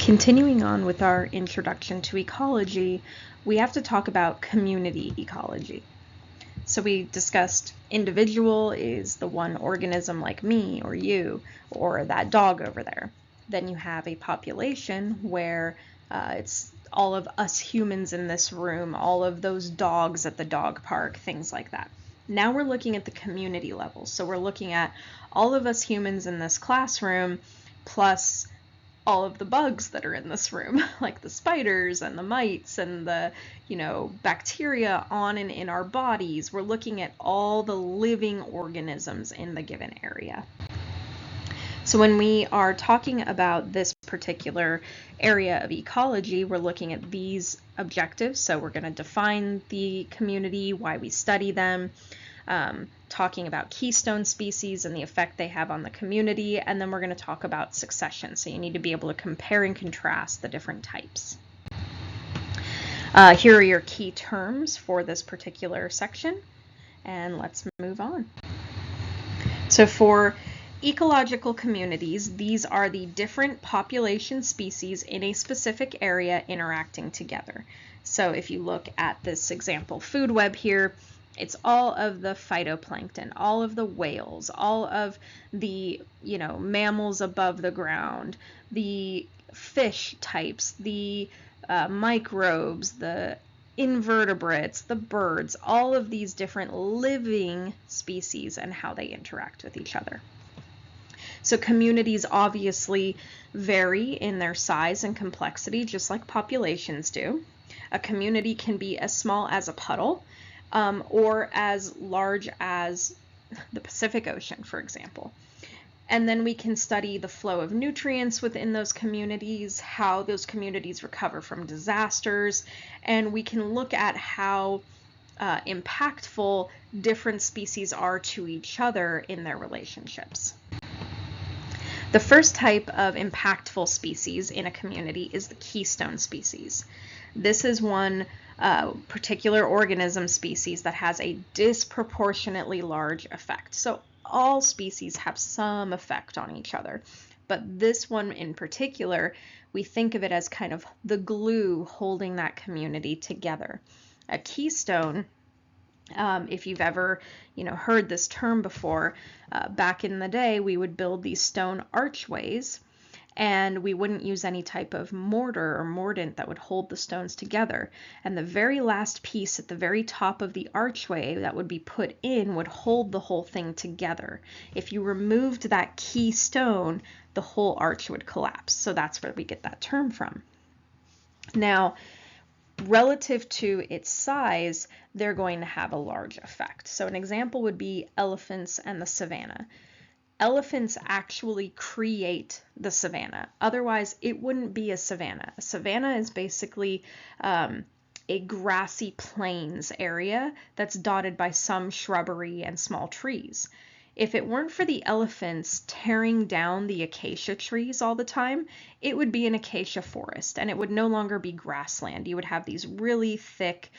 Continuing on with our introduction to ecology, we have to talk about community ecology. So we discussed individual is the one organism like me or you or that dog over there. Then you have a population where it's all of us humans in this room, all of those dogs at the dog park, things like that. Now we're looking at the community level. So we're looking at all of us humans in this classroom plus all of the bugs that are in this room, like the spiders and the mites and the, bacteria on and in our bodies. We're looking at all the living organisms in the given area. So when we are talking about this particular area of ecology, we're looking at these objectives. So we're going to define the community, why we study them, talking about keystone species and the effect they have on the community, and then we're going to talk about succession. So you need to be able to compare and contrast the different types. Here are your key terms for this particular section, and let's move on. So for ecological communities, these are the different population species in a specific area interacting together. So if you look at this example food web here, it's all of the phytoplankton, all of the whales, all of the, mammals above the ground, the fish types, the microbes, the invertebrates, the birds, all of these different living species and how they interact with each other. So communities obviously vary in their size and complexity, just like populations do. A community can be as small as a puddle, or as large as the Pacific Ocean, for example. And then we can study the flow of nutrients within those communities, how those communities recover from disasters, and we can look at how impactful different species are to each other in their relationships. The first type of impactful species in a community is the keystone species. This is one particular organism species that has a disproportionately large effect. So all species have some effect on each other, but this one in particular, we think of it as kind of the glue holding that community together. A keystone, if you've ever heard this term before, back in the day we would build these stone archways, and we wouldn't use any type of mortar or mordant that would hold the stones together. And the very last piece at the very top of the archway that would be put in would hold the whole thing together. If you removed that key stone, the whole arch would collapse. So that's where we get that term from. Now, relative to its size, they're going to have a large effect. So an example would be elephants and the savanna. Elephants actually create the savanna. Otherwise, it wouldn't be a savanna. A savanna is basically a grassy plains area that's dotted by some shrubbery and small trees. If it weren't for the elephants tearing down the acacia trees all the time, it would be an acacia forest, and it would no longer be grassland. You would have these really thick,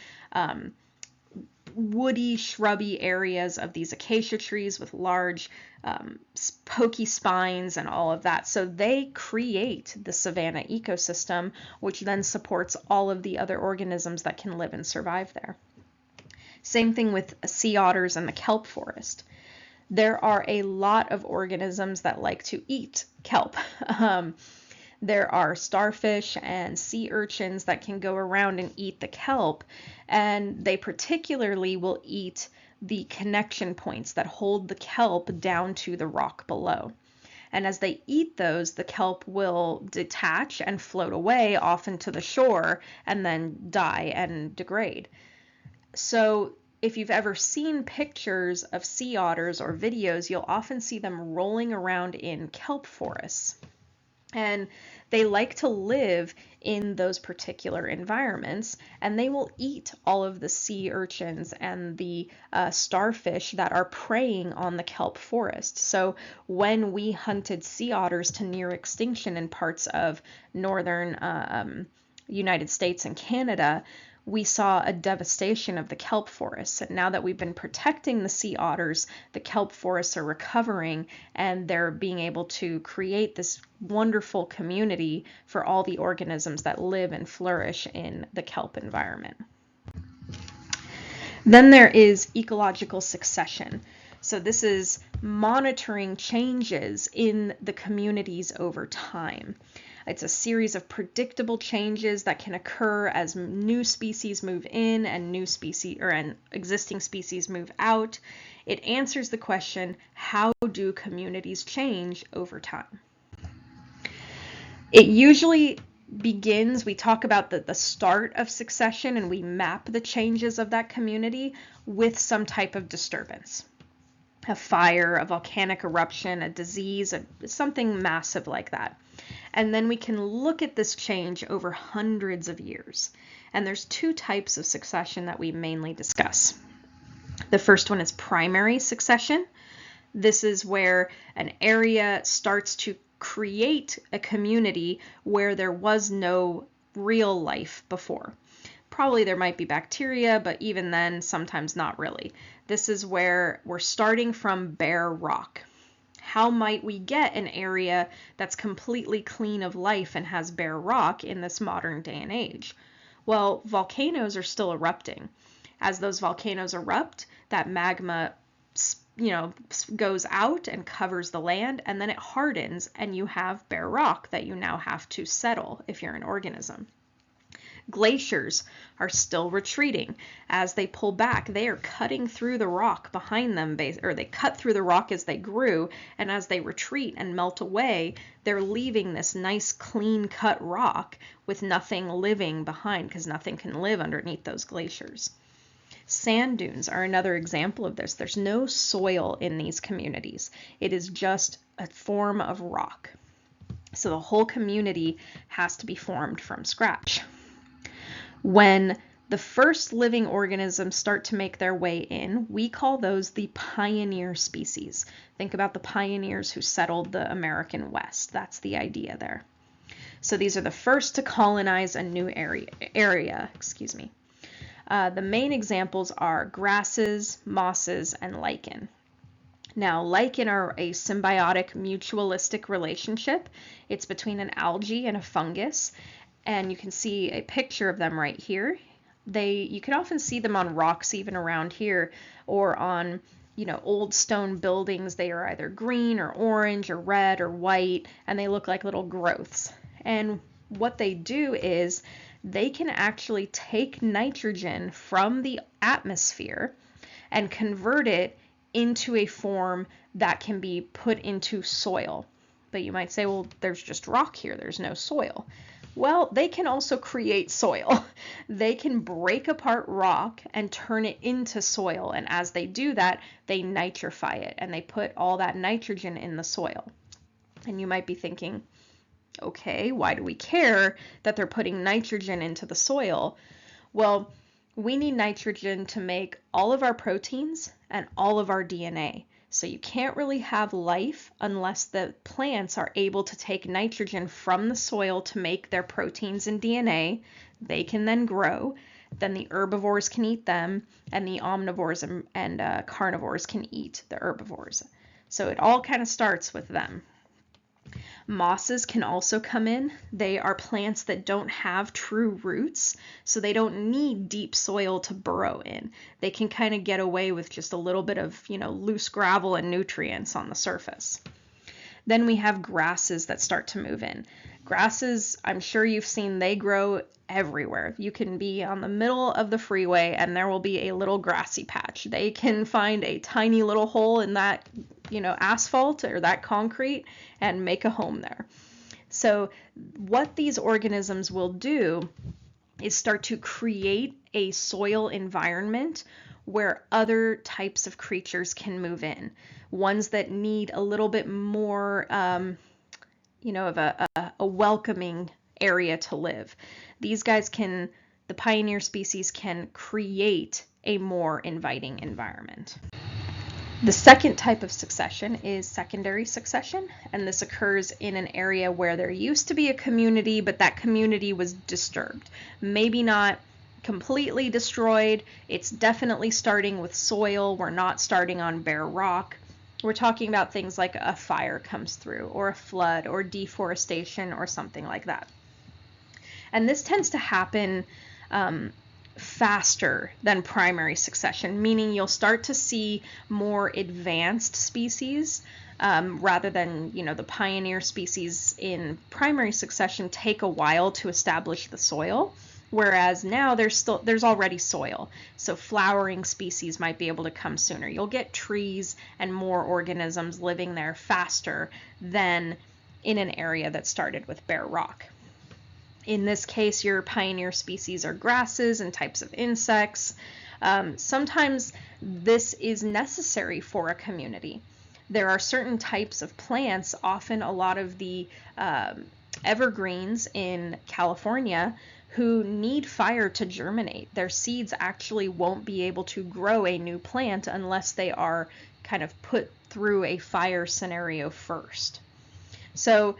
woody, shrubby areas of these acacia trees with large pokey spines and all of that. So they create the savanna ecosystem, which then supports all of the other organisms that can live and survive there. Same thing with sea otters and the kelp forest. There are a lot of organisms that like to eat kelp. There are starfish and sea urchins that can go around and eat the kelp, and they particularly will eat the connection points that hold the kelp down to the rock below. And as they eat those, the kelp will detach and float away off into the shore and then die and degrade. So if you've ever seen pictures of sea otters or videos, you'll often see them rolling around in kelp forests. And they like to live in those particular environments, and they will eat all of the sea urchins and the starfish that are preying on the kelp forest. So when we hunted sea otters to near extinction in parts of northern United States and Canada, we saw a devastation of the kelp forests. And now that we've been protecting the sea otters, the kelp forests are recovering and they're being able to create this wonderful community for all the organisms that live and flourish in the kelp environment. Then there is ecological succession. So this is monitoring changes in the communities over time. It's a series of predictable changes that can occur as new species move in and existing species move out. It answers the question, how do communities change over time? It usually begins, we talk about the start of succession and we map the changes of that community with some type of disturbance. A fire, a volcanic eruption, a disease, something massive like that. And then we can look at this change over hundreds of years. And there's two types of succession that we mainly discuss. The first one is primary succession. This is where an area starts to create a community where there was no real life before. Probably there might be bacteria, but even then, sometimes not really. This is where we're starting from bare rock. How might we get an area that's completely clean of life and has bare rock in this modern day and age? Well, volcanoes are still erupting. As those volcanoes erupt, that magma goes out and covers the land, and then it hardens and you have bare rock that you now have to settle if you're an organism. Glaciers are still retreating. As they pull back, they are cutting through the rock behind them, or they cut through the rock as they grew, and as they retreat and melt away, they're leaving this nice clean cut rock with nothing living behind, because nothing can live underneath those glaciers. Sand dunes are another example of this. There's no soil in these communities. It is just a form of rock. So the whole community has to be formed from scratch. When the first living organisms start to make their way in, we call those the pioneer species. Think about the pioneers who settled the American West. That's the idea there. So these are the first to colonize a new area. The main examples are grasses, mosses, and lichen. Now, lichen are a symbiotic mutualistic relationship. It's between an algae and a fungus, and you can see a picture of them right here. You can often see them on rocks even around here, or on old stone buildings. They are either green or orange or red or white, and they look like little growths. And what they do is they can actually take nitrogen from the atmosphere and convert it into a form that can be put into soil. But you might say, well, there's just rock here, there's no soil. Well, they can also create soil. They can break apart rock and turn it into soil. And as they do that, they nitrify it and they put all that nitrogen in the soil. And you might be thinking, okay, why do we care that they're putting nitrogen into the soil? Well, we need nitrogen to make all of our proteins and all of our DNA. So you can't really have life unless the plants are able to take nitrogen from the soil to make their proteins and DNA. They can then grow. Then the herbivores can eat them, and the omnivores and carnivores can eat the herbivores. So it all kind of starts with them. Mosses can also come in. They are plants that don't have true roots, so they don't need deep soil to burrow in. They can kind of get away with just a little bit of, loose gravel and nutrients on the surface. Then we have grasses that start to move in. Grasses, I'm sure you've seen, they grow everywhere. You can be on the middle of the freeway and there will be a little grassy patch. They can find a tiny little hole in that, asphalt or that concrete and make a home there. So what these organisms will do is start to create a soil environment where other types of creatures can move in. Ones that need a little bit more, of a welcoming area to live. These guys the pioneer species can create a more inviting environment. The second type of succession is secondary succession, and this occurs in an area where there used to be a community, but that community was disturbed. Maybe not completely destroyed. It's definitely starting with soil. We're not starting on bare rock. We're talking about things like a fire comes through, or a flood, or deforestation, or something like that. And this tends to happen faster than primary succession, meaning you'll start to see more advanced species rather than, the pioneer species in primary succession take a while to establish the soil. Whereas now there's already soil. So flowering species might be able to come sooner. You'll get trees and more organisms living there faster than in an area that started with bare rock. In this case, your pioneer species are grasses and types of insects. Sometimes this is necessary for a community. There are certain types of plants, often a lot of the evergreens in California, who need fire to germinate. Their seeds actually won't be able to grow a new plant unless they are kind of put through a fire scenario first. So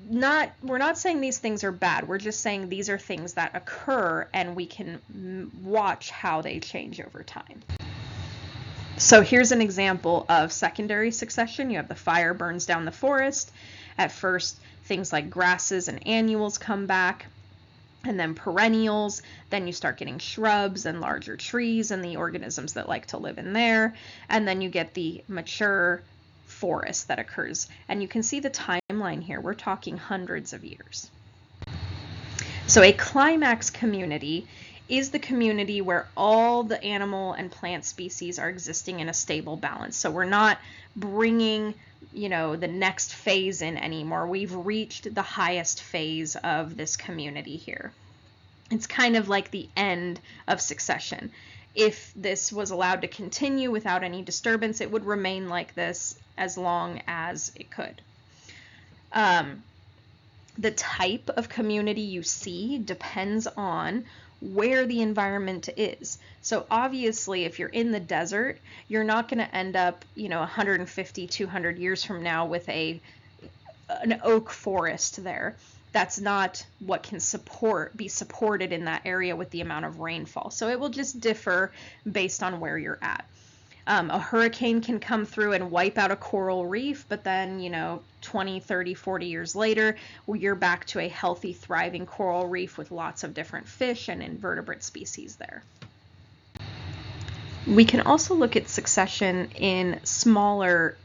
we're not saying these things are bad. We're just saying these are things that occur and we can watch how they change over time. So here's an example of secondary succession. You have the fire burns down the forest. At first, things like grasses and annuals come back, and then perennials. Then you start getting shrubs and larger trees and the organisms that like to live in there. And then you get the mature forest that occurs. And you can see the timeline here. We're talking hundreds of years. So a climax community is the community where all the animal and plant species are existing in a stable balance. So we're not bringing, the next phase in anymore. We've reached the highest phase of this community here. It's kind of like the end of succession. If this was allowed to continue without any disturbance, it would remain like this as long as it could. The type of community you see depends on where the environment is. So obviously, if you're in the desert, you're not going to end up, 150, 200 years from now with an oak forest there. That's not what can be supported in that area with the amount of rainfall. So it will just differ based on where you're at. A hurricane can come through and wipe out a coral reef, but then, 20, 30, 40 years later, you're back to a healthy, thriving coral reef with lots of different fish and invertebrate species there. We can also look at succession in smaller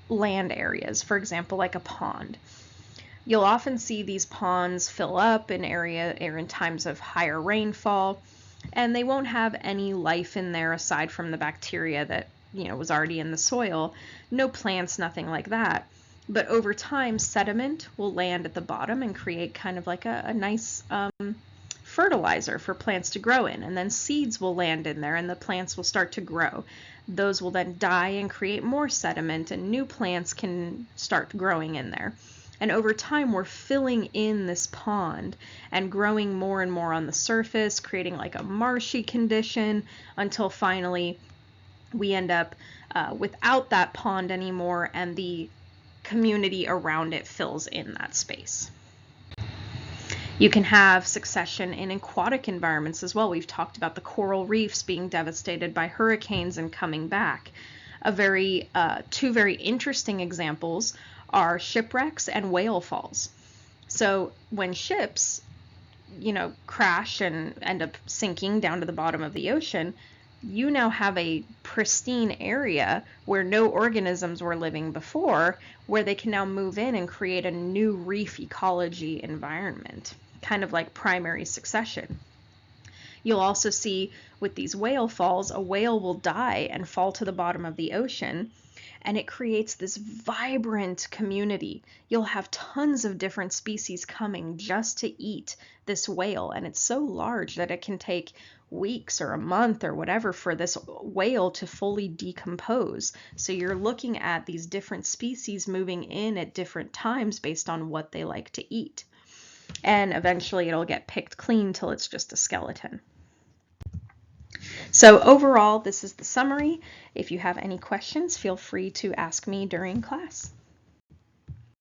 land areas, for example, like a pond. You'll often see these ponds fill up in times of higher rainfall, and they won't have any life in there aside from the bacteria that was already in the soil. No plants, nothing like that. But over time, sediment will land at the bottom and create kind of like a nice fertilizer for plants to grow in. And then seeds will land in there and the plants will start to grow. Those will then die and create more sediment, and new plants can start growing in there. And over time, we're filling in this pond and growing more and more on the surface, creating like a marshy condition until finally we end up without that pond anymore, and the community around it fills in that space. You can have succession in aquatic environments as well. We've talked about the coral reefs being devastated by hurricanes and coming back. Two very interesting examples are shipwrecks and whale falls. So when ships, crash and end up sinking down to the bottom of the ocean, you now have a pristine area where no organisms were living before, where they can now move in and create a new reef ecology environment, kind of like primary succession. You'll also see with these whale falls, a whale will die and fall to the bottom of the ocean, and it creates this vibrant community. You'll have tons of different species coming just to eat this whale, and it's so large that it can take weeks or a month or whatever for this whale to fully decompose. So you're looking at these different species moving in at different times based on what they like to eat. And eventually it'll get picked clean till it's just a skeleton. So overall, this is the summary. If you have any questions, feel free to ask me during class.